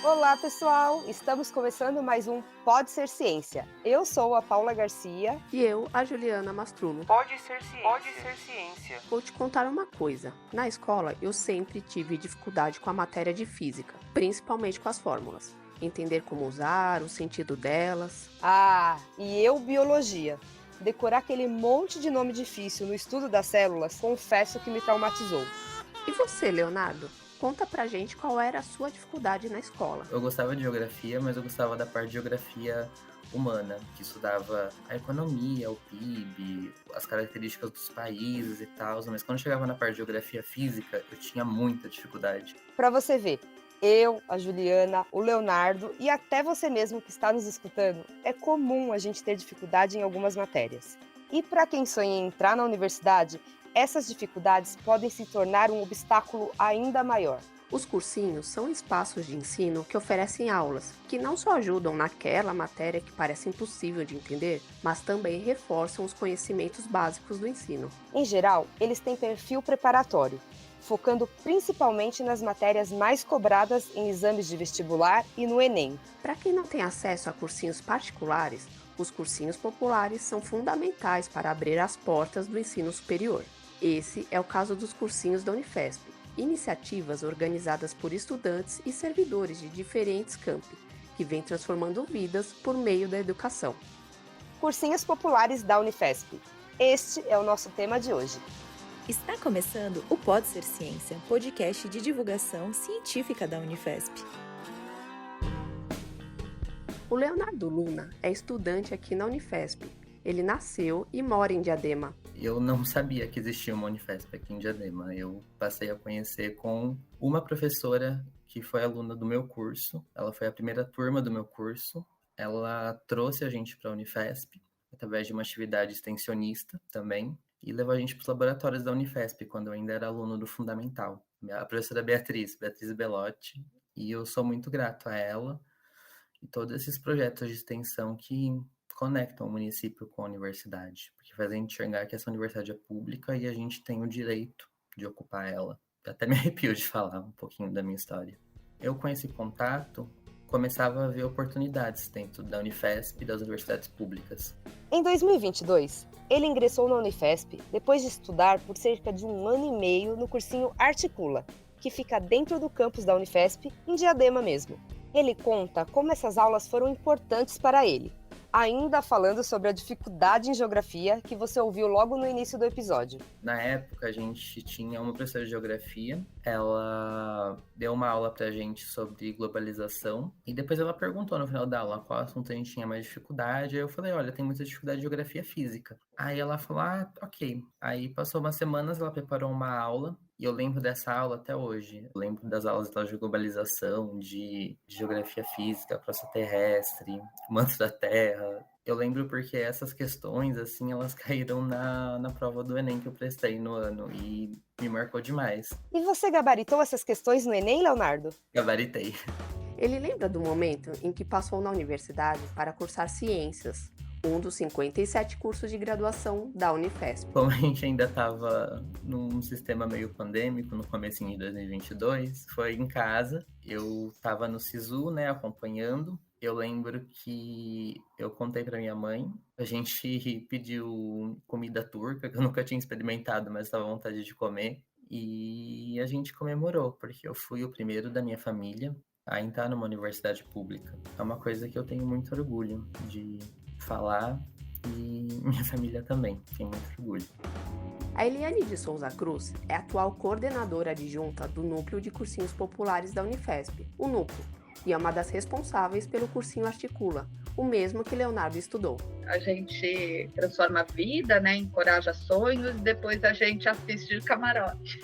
Olá, pessoal! Estamos começando mais um Pode Ser Ciência. Eu sou a Paula Garcia. E eu, a Juliana Mastruno. Pode ser ciência. Pode ser ciência. Vou te contar uma coisa. Na escola, eu sempre tive dificuldade com a matéria de física, principalmente com as fórmulas. Entender como usar, o sentido delas. E eu biologia. Decorar aquele monte de nome difícil no estudo das células, confesso que me traumatizou. E você, Leonardo? Conta pra gente qual era a sua dificuldade na escola. Eu gostava de geografia, mas eu gostava da parte de geografia humana, que estudava a economia, o PIB, as características dos países e tal, mas quando chegava na parte de geografia física, eu tinha muita dificuldade. Para você ver, eu, a Juliana, o Leonardo e até você mesmo que está nos escutando, é comum a gente ter dificuldade em algumas matérias. E para quem sonha em entrar na universidade, essas dificuldades podem se tornar um obstáculo ainda maior. Os cursinhos são espaços de ensino que oferecem aulas que não só ajudam naquela matéria que parece impossível de entender, mas também reforçam os conhecimentos básicos do ensino. Em geral, eles têm perfil preparatório, focando principalmente nas matérias mais cobradas em exames de vestibular e no Enem. Para quem não tem acesso a cursinhos particulares, os cursinhos populares são fundamentais para abrir as portas do ensino superior. Esse é o caso dos cursinhos da Unifesp, iniciativas organizadas por estudantes e servidores de diferentes campi, que vêm transformando vidas por meio da educação. Cursinhos populares da Unifesp. Este é o nosso tema de hoje. Está começando o Pode Ser Ciência, podcast de divulgação científica da Unifesp. O Leonardo Luna é estudante aqui na Unifesp. Ele nasceu e mora em Diadema. Eu não sabia que existia uma Unifesp aqui em Diadema. Eu passei a conhecer com uma professora que foi aluna do meu curso. Ela foi a primeira turma do meu curso. Ela trouxe a gente para a Unifesp, através de uma atividade extensionista também, e levou a gente para os laboratórios da Unifesp, quando eu ainda era aluno do Fundamental. A professora Beatriz Belotti, e eu sou muito grato a ela e todos esses projetos de extensão que conectam o município com a universidade, porque faz a gente enxergar que essa universidade é pública e a gente tem o direito de ocupar ela. Eu até me arrepio de falar um pouquinho da minha história. Eu, com esse contato, começava a ver oportunidades dentro da Unifesp e das universidades públicas. Em 2022, ele ingressou na Unifesp depois de estudar por cerca de 1 ano e meio no cursinho Articula, que fica dentro do campus da Unifesp, em Diadema mesmo. Ele conta como essas aulas foram importantes para ele, ainda falando sobre a dificuldade em geografia que você ouviu logo no início do episódio. Na época, a gente tinha uma professora de geografia, ela deu uma aula pra gente sobre globalização, e depois ela perguntou no final da aula qual assunto a gente tinha mais dificuldade, aí eu falei, olha, tem muita dificuldade de geografia física. Aí ela falou, ok. Aí passou umas semanas, ela preparou uma aula, e eu lembro dessa aula até hoje. Eu lembro das aulas de globalização, de geografia física, crosta terrestre, manto da Terra. Eu lembro porque essas questões, assim, elas caíram na prova do Enem que eu prestei no ano e me marcou demais. E você gabaritou essas questões no Enem, Leonardo? Gabaritei. Ele lembra do momento em que passou na universidade para cursar ciências, um dos 57 cursos de graduação da Unifesp. Como a gente ainda estava num sistema meio pandêmico no comecinho de 2022, foi em casa, eu estava no SISU, né, acompanhando. Eu lembro que eu contei para minha mãe, a gente pediu comida turca, que eu nunca tinha experimentado, mas estava à vontade de comer, e a gente comemorou, porque eu fui o primeiro da minha família a entrar numa universidade pública. É uma coisa que eu tenho muito orgulho de falar, e minha família também tem muito orgulho. A Eliane de Souza Cruz é a atual coordenadora adjunta do Núcleo de Cursinhos Populares da Unifesp, o Núcleo, e é uma das responsáveis pelo cursinho Articula, o mesmo que Leonardo estudou. A gente transforma a vida, né, encoraja sonhos, e depois a gente assiste de camarote.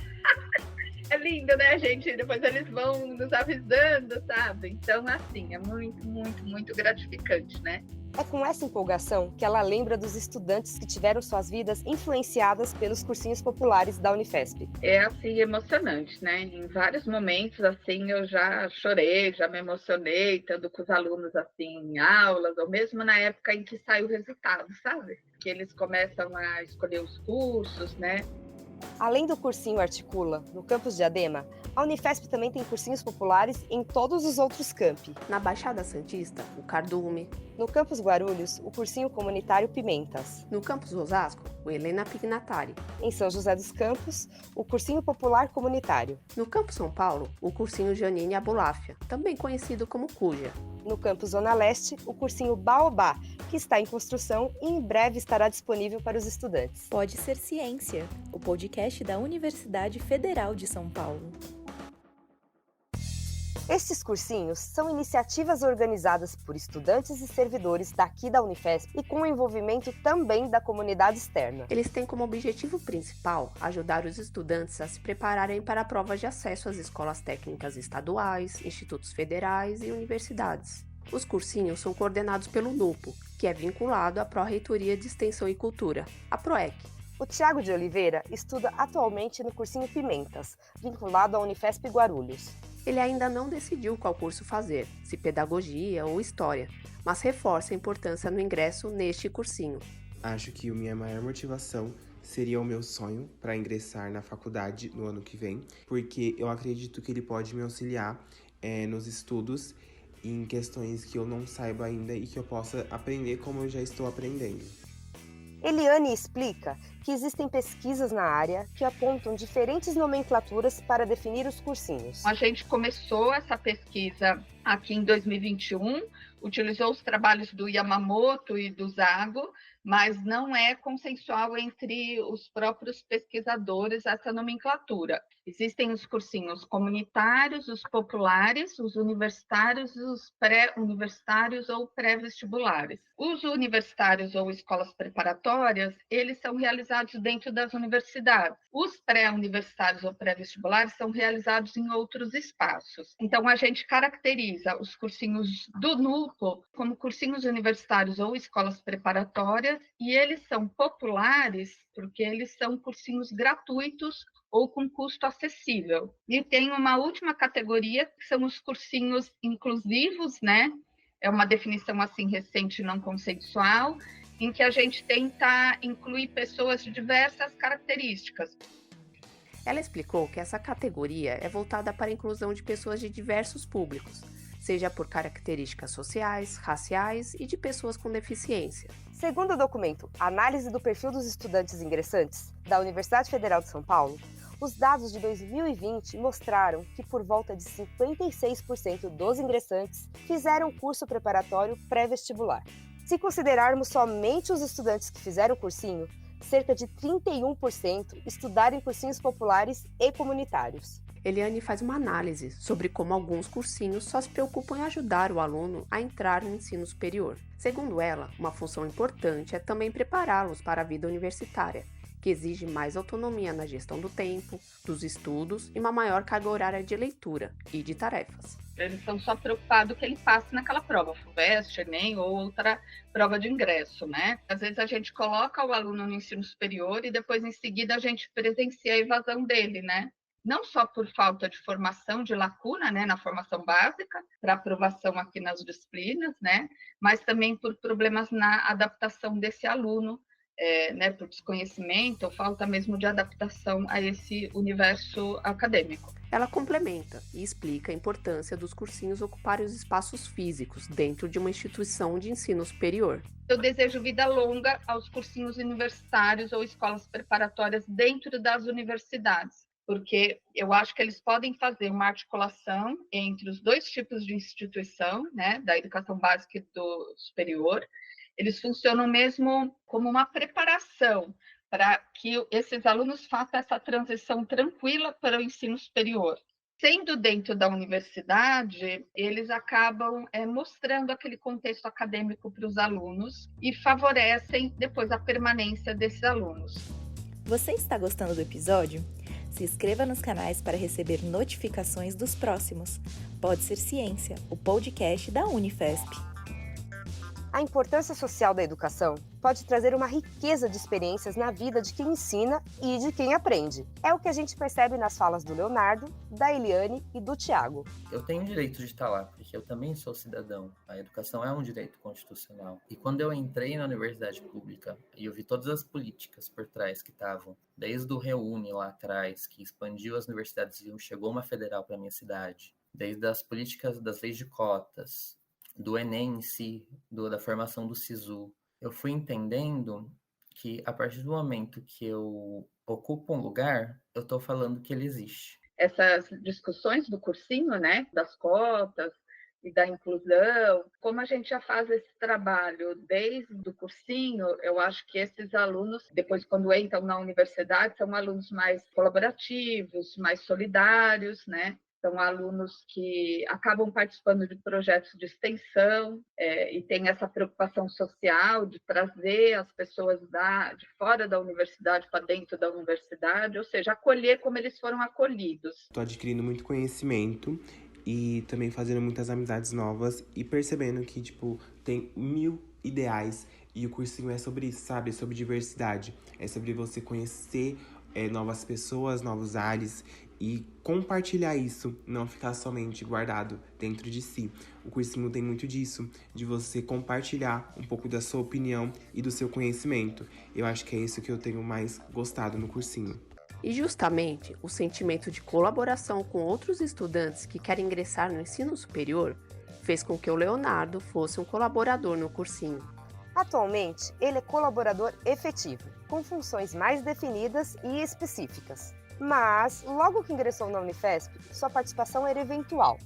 É lindo, né, gente? Depois eles vão nos avisando, sabe? Então, assim, é muito, muito, muito gratificante, né? É com essa empolgação que ela lembra dos estudantes que tiveram suas vidas influenciadas pelos cursinhos populares da Unifesp. É, assim, emocionante, né? Em vários momentos, assim, eu já chorei, já me emocionei, estando com os alunos, assim, em aulas, ou mesmo na época em que sai o resultado, sabe? Que eles começam a escolher os cursos, né? Além do cursinho Articula, no campus Diadema, a Unifesp também tem cursinhos populares em todos os outros campi. Na Baixada Santista, o Cardume. No campus Guarulhos, o cursinho comunitário Pimentas. No campus Osasco, o Helena Pignatari. Em São José dos Campos, o cursinho popular comunitário. No campus São Paulo, o cursinho Janine Abuláfia, também conhecido como Cuja. No campus Zona Leste, o cursinho Baobá, que está em construção e em breve estará disponível para os estudantes. Pode Ser Ciência, o podcast da Universidade Federal de São Paulo. Estes cursinhos são iniciativas organizadas por estudantes e servidores daqui da Unifesp e com o envolvimento também da comunidade externa. Eles têm como objetivo principal ajudar os estudantes a se prepararem para provas de acesso às escolas técnicas estaduais, institutos federais e universidades. Os cursinhos são coordenados pelo NUPO, que é vinculado à Pró-Reitoria de Extensão e Cultura, a PROEC. O Tiago de Oliveira estuda atualmente no cursinho Pimentas, vinculado à Unifesp Guarulhos. Ele ainda não decidiu qual curso fazer, se pedagogia ou história, mas reforça a importância no ingresso neste cursinho. Acho que a minha maior motivação seria o meu sonho para ingressar na faculdade no ano que vem, porque eu acredito que ele pode me auxiliar nos estudos em questões que eu não saiba ainda e que eu possa aprender como eu já estou aprendendo. Eliane explica que existem pesquisas na área que apontam diferentes nomenclaturas para definir os cursinhos. A gente começou essa pesquisa aqui em 2021, utilizou os trabalhos do Yamamoto e do Zago, mas não é consensual entre os próprios pesquisadores essa nomenclatura. Existem os cursinhos comunitários, os populares, os universitários, os pré-universitários ou pré-vestibulares. Os universitários ou escolas preparatórias, eles são realizados dentro das universidades. Os pré-universitários ou pré-vestibulares são realizados em outros espaços. Então, a gente caracteriza os cursinhos do NUPO como cursinhos universitários ou escolas preparatórias, e eles são populares porque eles são cursinhos gratuitos ou com custo acessível. E tem uma última categoria, que são os cursinhos inclusivos, né? É uma definição assim recente, não consensual, em que a gente tenta incluir pessoas de diversas características. Ela explicou que essa categoria é voltada para a inclusão de pessoas de diversos públicos, seja por características sociais, raciais e de pessoas com deficiência. Segundo o documento Análise do Perfil dos Estudantes Ingressantes, da Universidade Federal de São Paulo, os dados de 2020 mostraram que por volta de 56% dos ingressantes fizeram curso preparatório pré-vestibular. Se considerarmos somente os estudantes que fizeram o cursinho, cerca de 31% estudaram em cursinhos populares e comunitários. Eliane faz uma análise sobre como alguns cursinhos só se preocupam em ajudar o aluno a entrar no ensino superior. Segundo ela, uma função importante é também prepará-los para a vida universitária, que exige mais autonomia na gestão do tempo, dos estudos e uma maior carga horária de leitura e de tarefas. Eles estão só preocupados que ele passe naquela prova, FUVEST, ENEM ou outra prova de ingresso, né? Às vezes a gente coloca o aluno no ensino superior e depois em seguida a gente presencia a evasão dele, né? Não só por falta de formação, de lacuna, né, na formação básica, para aprovação aqui nas disciplinas, né, mas também por problemas na adaptação desse aluno, né, por desconhecimento ou falta mesmo de adaptação a esse universo acadêmico. Ela complementa e explica a importância dos cursinhos ocuparem os espaços físicos dentro de uma instituição de ensino superior. Eu desejo vida longa aos cursinhos universitários ou escolas preparatórias dentro das universidades, porque eu acho que eles podem fazer uma articulação entre os dois tipos de instituição, né, da educação básica e do superior. Eles funcionam mesmo como uma preparação para que esses alunos façam essa transição tranquila para o ensino superior. Sendo dentro da universidade, eles acabam mostrando aquele contexto acadêmico para os alunos e favorecem depois a permanência desses alunos. Você está gostando do episódio? Se inscreva nos canais para receber notificações dos próximos. Pode Ser Ciência, o podcast da Unifesp. A importância social da educação pode trazer uma riqueza de experiências na vida de quem ensina e de quem aprende. É o que a gente percebe nas falas do Leonardo, da Eliane e do Tiago. Eu tenho o direito de estar lá, porque eu também sou cidadão. A educação é um direito constitucional. E quando eu entrei na universidade pública e eu vi todas as políticas por trás que estavam, desde o Reúne lá atrás, que expandiu as universidades e chegou uma federal para minha cidade, desde as políticas das leis de cotas, do Enem em si, da formação do SISU, eu fui entendendo que a partir do momento que eu ocupo um lugar, eu estou falando que ele existe. Essas discussões do cursinho, né, das cotas e da inclusão, como a gente já faz esse trabalho desde o cursinho, eu acho que esses alunos, depois quando entram na universidade, são alunos mais colaborativos, mais solidários, né? São alunos que acabam participando de projetos de extensão e têm essa preocupação social de trazer as pessoas de fora da universidade para dentro da universidade, ou seja, acolher como eles foram acolhidos. Estou adquirindo muito conhecimento e também fazendo muitas amizades novas e percebendo que, tem 1000 ideais e o cursinho é sobre isso, sabe? É sobre diversidade, é sobre você conhecer novas pessoas, novos ares e compartilhar isso, não ficar somente guardado dentro de si. O cursinho tem muito disso, de você compartilhar um pouco da sua opinião e do seu conhecimento. Eu acho que é isso que eu tenho mais gostado no cursinho. E justamente o sentimento de colaboração com outros estudantes que querem ingressar no ensino superior fez com que o Leonardo fosse um colaborador no cursinho. Atualmente, ele é colaborador efetivo, com funções mais definidas e específicas. Mas, logo que ingressou na Unifesp, sua participação era eventual.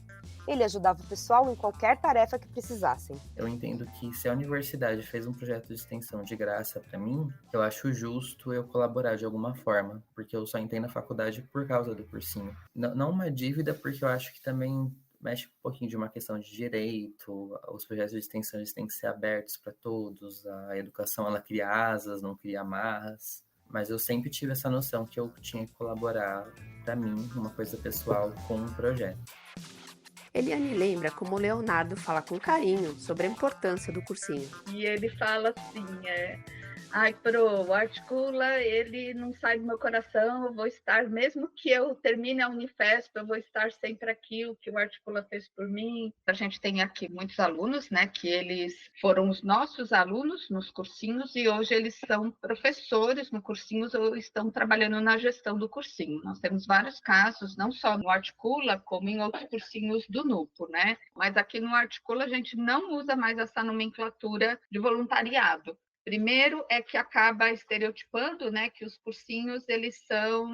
Ele ajudava o pessoal em qualquer tarefa que precisassem. Eu entendo que se a universidade fez um projeto de extensão de graça para mim, eu acho justo eu colaborar de alguma forma, porque eu só entrei na faculdade por causa do cursinho. Não uma dívida, porque eu acho que também mexe um pouquinho de uma questão de direito, os projetos de extensão eles têm que ser abertos para todos, a educação ela cria asas, não cria amarras. Mas eu sempre tive essa noção que eu tinha que colaborar, para mim, uma coisa pessoal, com um projeto. Eliane lembra como o Leonardo fala com carinho sobre a importância do cursinho. E ele fala assim, ai, o Articula, ele não sai do meu coração, eu vou estar, mesmo que eu termine a Unifesp, eu vou estar sempre aqui, o que o Articula fez por mim. A gente tem aqui muitos alunos, né, que eles foram os nossos alunos nos cursinhos e hoje eles são professores no cursinho ou estão trabalhando na gestão do cursinho. Nós temos vários casos, não só no Articula, como em outros cursinhos do NUPO, né? Mas aqui no Articula a gente não usa mais essa nomenclatura de voluntariado. Primeiro é que acaba estereotipando, né, que os cursinhos eles são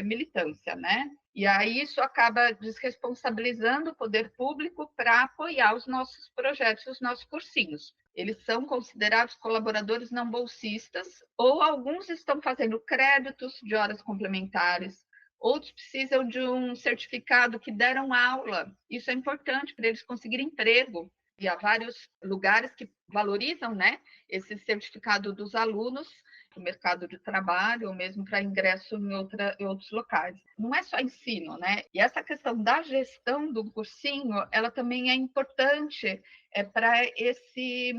militância, né? E aí isso acaba desresponsabilizando o poder público para apoiar os nossos projetos, os nossos cursinhos. Eles são considerados colaboradores não bolsistas, ou alguns estão fazendo créditos de horas complementares, outros precisam de um certificado que deram aula. Isso é importante para eles conseguirem emprego. E há vários lugares que valorizam, né, esse certificado dos alunos para o mercado de trabalho ou mesmo para ingresso em outros locais. Não é só ensino, né? E essa questão da gestão do cursinho, ela também é importante para esse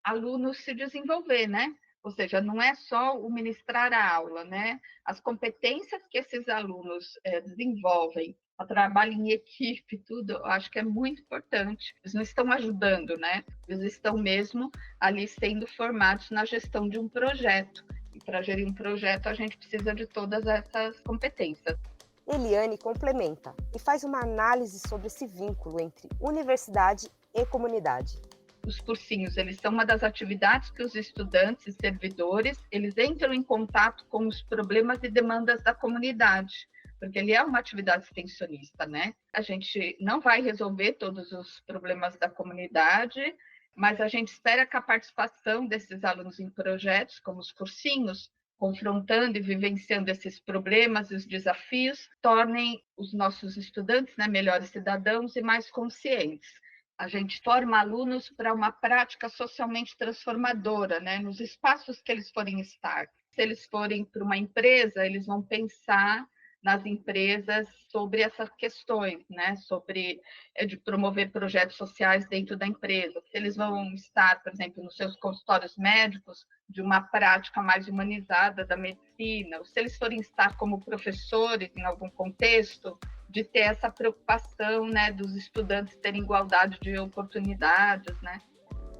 aluno se desenvolver, né? Ou seja, não é só o ministrar a aula, né? As competências que esses alunos desenvolvem, o trabalho em equipe, tudo, eu acho que é muito importante. Eles não estão ajudando, né? Eles estão mesmo ali sendo formados na gestão de um projeto. E para gerir um projeto, a gente precisa de todas essas competências. Eliane complementa e faz uma análise sobre esse vínculo entre universidade e comunidade. Os cursinhos, eles são uma das atividades que os estudantes e servidores, eles entram em contato com os problemas e demandas da comunidade, porque ele é uma atividade extensionista, né? A gente não vai resolver todos os problemas da comunidade, mas a gente espera que a participação desses alunos em projetos, como os cursinhos, confrontando e vivenciando esses problemas e os desafios, tornem os nossos estudantes, né, melhores cidadãos e mais conscientes. A gente forma alunos para uma prática socialmente transformadora, né, nos espaços que eles forem estar. Se eles forem para uma empresa, eles vão pensar nas empresas sobre essas questões, né? Sobre de promover projetos sociais dentro da empresa. Se eles vão estar, por exemplo, nos seus consultórios médicos, de uma prática mais humanizada da medicina, ou se eles forem estar como professores em algum contexto, de ter essa preocupação, né, dos estudantes terem igualdade de oportunidades, né?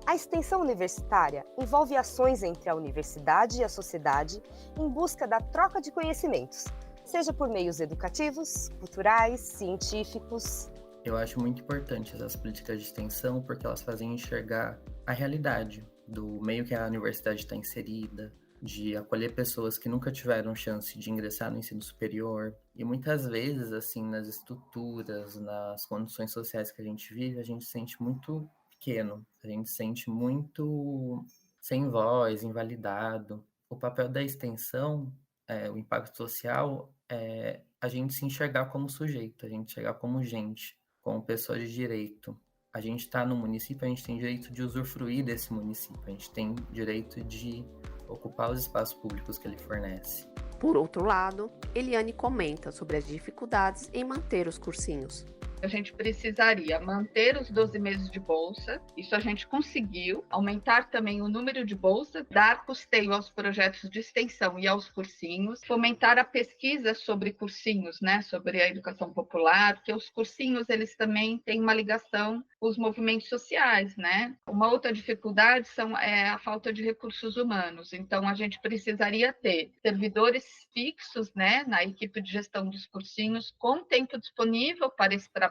A extensão universitária envolve ações entre a universidade e a sociedade em busca da troca de conhecimentos, seja por meios educativos, culturais, científicos. Eu acho muito importante essas políticas de extensão porque elas fazem enxergar a realidade do meio que a universidade está inserida, de acolher pessoas que nunca tiveram chance de ingressar no ensino superior. E muitas vezes, assim, nas estruturas, nas condições sociais que a gente vive, a gente se sente muito pequeno, a gente se sente muito sem voz, invalidado. O papel da extensão, o impacto social, é a gente se enxergar como sujeito, a gente enxergar como gente, como pessoa de direito. A gente está no município, a gente tem direito de usufruir desse município, a gente tem direito de ocupar os espaços públicos que ele fornece. Por outro lado, Eliane comenta sobre as dificuldades em manter os cursinhos. A gente precisaria manter os 12 meses de bolsa, isso a gente conseguiu, aumentar também o número de bolsas, dar custeio aos projetos de extensão e aos cursinhos, fomentar a pesquisa sobre cursinhos, né, sobre a educação popular, porque os cursinhos eles também têm uma ligação com os movimentos sociais, né? Uma outra dificuldade é a falta de recursos humanos, então a gente precisaria ter servidores fixos, né, na equipe de gestão dos cursinhos, com tempo disponível para esse trabalho,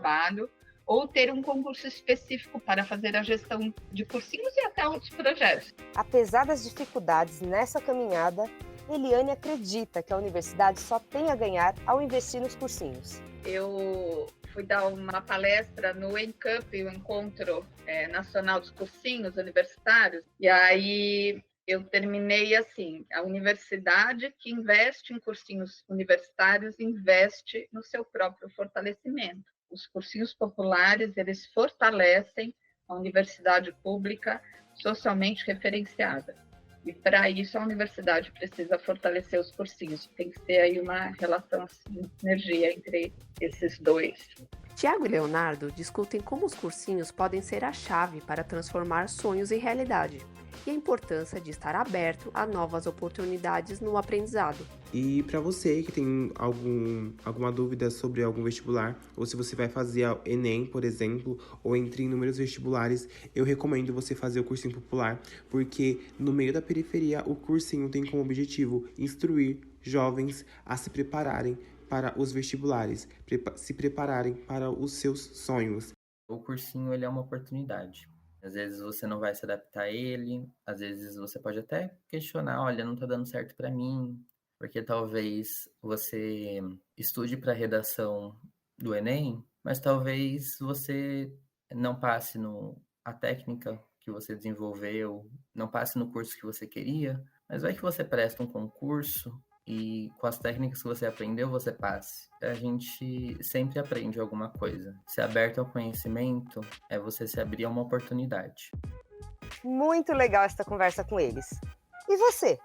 ou ter um concurso específico para fazer a gestão de cursinhos e até outros projetos. Apesar das dificuldades nessa caminhada, Eliane acredita que a universidade só tem a ganhar ao investir nos cursinhos. Eu fui dar uma palestra no ENCAMP, o Encontro Nacional dos Cursinhos Universitários, e aí eu terminei assim: a universidade que investe em cursinhos universitários investe no seu próprio fortalecimento. Os cursinhos populares, eles fortalecem a universidade pública socialmente referenciada. E para isso a universidade precisa fortalecer os cursinhos. Tem que ter aí uma relação, assim, sinergia entre esses dois. Tiago e Leonardo discutem como os cursinhos podem ser a chave para transformar sonhos em realidade e a importância de estar aberto a novas oportunidades no aprendizado. E para você que tem alguma dúvida sobre algum vestibular, ou se você vai fazer o Enem, por exemplo, ou entre inúmeros vestibulares, eu recomendo você fazer o cursinho popular, porque no meio da periferia o cursinho tem como objetivo instruir jovens a se prepararem para os vestibulares, se prepararem para os seus sonhos. O cursinho ele é uma oportunidade. Às vezes você não vai se adaptar a ele, às vezes você pode até questionar, olha, não tá dando certo para mim, porque talvez você estude para a redação do Enem, mas talvez você não passe a técnica que você desenvolveu, não passe no curso que você queria, mas vai que você presta um concurso e com as técnicas que você aprendeu, você passe. A gente sempre aprende alguma coisa. Ser aberto ao conhecimento é você se abrir a uma oportunidade. Muito legal esta conversa com eles. E você?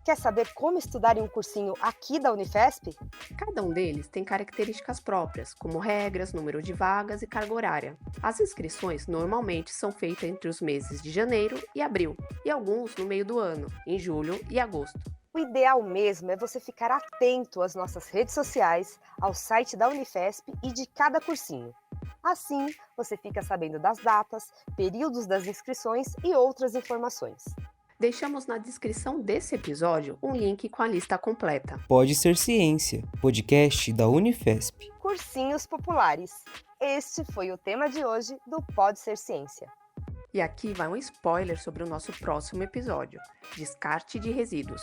Quer saber como estudar em um cursinho aqui da Unifesp? Cada um deles tem características próprias, como regras, número de vagas e carga horária. As inscrições normalmente são feitas entre os meses de janeiro e abril, e alguns no meio do ano, em julho e agosto. O ideal mesmo é você ficar atento às nossas redes sociais, ao site da Unifesp e de cada cursinho. Assim, você fica sabendo das datas, períodos das inscrições e outras informações. Deixamos na descrição desse episódio um link com a lista completa. Pode Ser Ciência, podcast da Unifesp. Cursinhos populares. Este foi o tema de hoje do Pode Ser Ciência. E aqui vai um spoiler sobre o nosso próximo episódio: descarte de resíduos.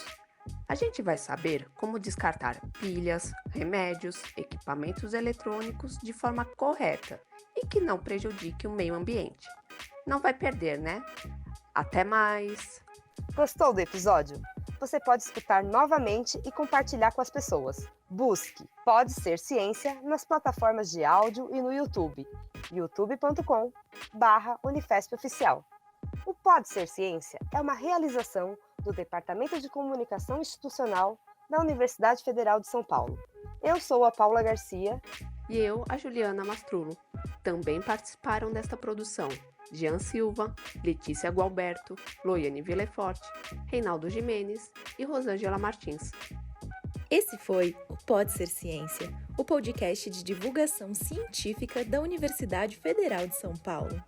A gente vai saber como descartar pilhas, remédios, equipamentos eletrônicos de forma correta e que não prejudique o meio ambiente. Não vai perder, né? Até mais! Gostou do episódio? Você pode escutar novamente e compartilhar com as pessoas. Busque Pode Ser Ciência nas plataformas de áudio e no YouTube, youtube.com/Unifesp Oficial. O Pode Ser Ciência é uma realização do Departamento de Comunicação Institucional da Universidade Federal de São Paulo. Eu sou a Paula Garcia. E eu, a Juliana Mastrulo. Também participaram desta produção Jean Silva, Letícia Gualberto, Loiane Villeforte, Reinaldo Jimenez e Rosângela Martins. Esse foi o Pode Ser Ciência, o podcast de divulgação científica da Universidade Federal de São Paulo.